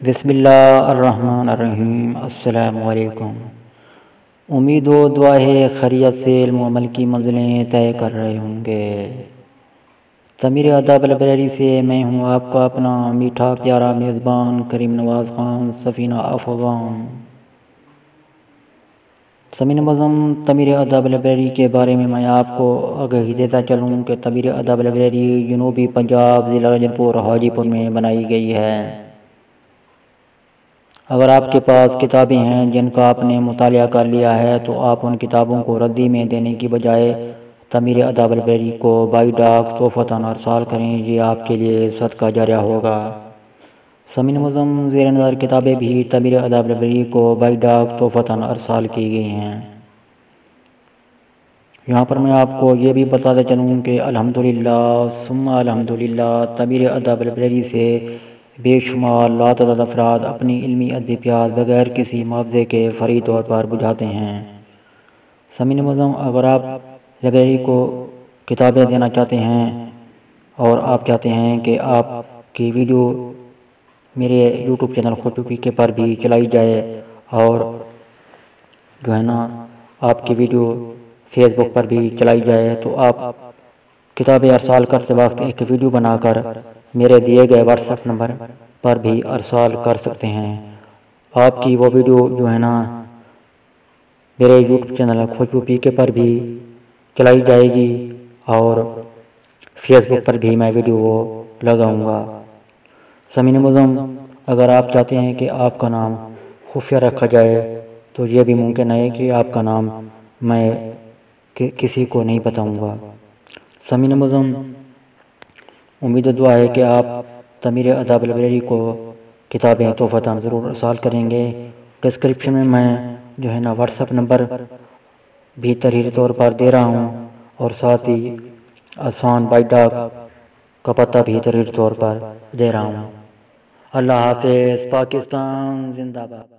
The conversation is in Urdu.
بسم اللہ الرحمن الرحیم۔ السلام علیکم۔ امید و دعا ہے خیریت سے علم و عمل کی منزلیں طے کر رہے ہوں گے۔ ضمیر ادب لائبریری سے میں ہوں آپ کا اپنا میٹھا پیارا میزبان کریم نواز خان سفینہ افغان۔ سمین مظم ضمیر ادب لائبریری کے بارے میں آپ کو آگاہی دیتا چلوں کہ ضمیر ادب لائبریری جنوبی پنجاب ضلع راجنپور حاجی پور میں بنائی گئی ہے۔ اگر آپ کے پاس کتابیں ہیں جن کا آپ نے مطالعہ کر لیا ہے تو آپ ان کتابوں کو ردی میں دینے کی بجائے ضمیر ادب لائبریری کو بائی ڈاک تحفتاً ارسال کریں، یہ آپ کے لیے صدقہ جاریہ ہوگا۔ سمین مظم زیر نظر کتابیں بھی ضمیر ادب لائبریری کو بائی ڈاک تحفتاً ارسال کی گئی ہیں۔ یہاں پر میں آپ کو یہ بھی بتاتا چلوں کہ الحمدللہ ثم الحمدللہ ضمیر ادب لائبریری سے بے شمار لاتعداد افراد اپنی علمی ادبیات بغیر کسی معاوضے کے فری طور پر بجھاتے ہیں۔ سمین مظم اگر آپ لائبریری کو کتابیں دینا چاہتے ہیں اور آپ چاہتے ہیں کہ آپ کی ویڈیو میرے یوٹیوب چینل خود پی کے پر بھی چلائی جائے اور جو ہے نا آپ کی ویڈیو فیس بک پر بھی چلائی جائے تو آپ کتابیں ارسال کرتے وقت ایک ویڈیو بنا کر میرے دیے گئے واٹس ایپ نمبر پر بھی ارسال کر سکتے ہیں۔ آپ کی وہ ویڈیو جو ہے نا میرے یوٹیوب چینل خوشبو پی کے پر بھی چلائی جائے گی اور فیس بک پر بھی میں ویڈیو لگاؤں گا۔ سمین مظم اگر آپ چاہتے ہیں کہ آپ کا نام خفیہ رکھا جائے تو یہ بھی ممکن ہے کہ آپ کا نام میں کسی کو نہیں بتاؤں گا۔ سمین مظم امید و دعا ہے کہ آپ ضمیر ادب لائبریری کو کتابیں تحفتاً ضرور ارسال کریں گے۔ ڈسکرپشن میں جو ہے نا واٹس ایپ نمبر بھی تحریری طور پر دے رہا ہوں اور ساتھ ہی آسان بائی ڈاک کا پتہ بھی تحریری طور پر دے رہا ہوں۔ اللہ حافظ۔ پاکستان زندہ باد۔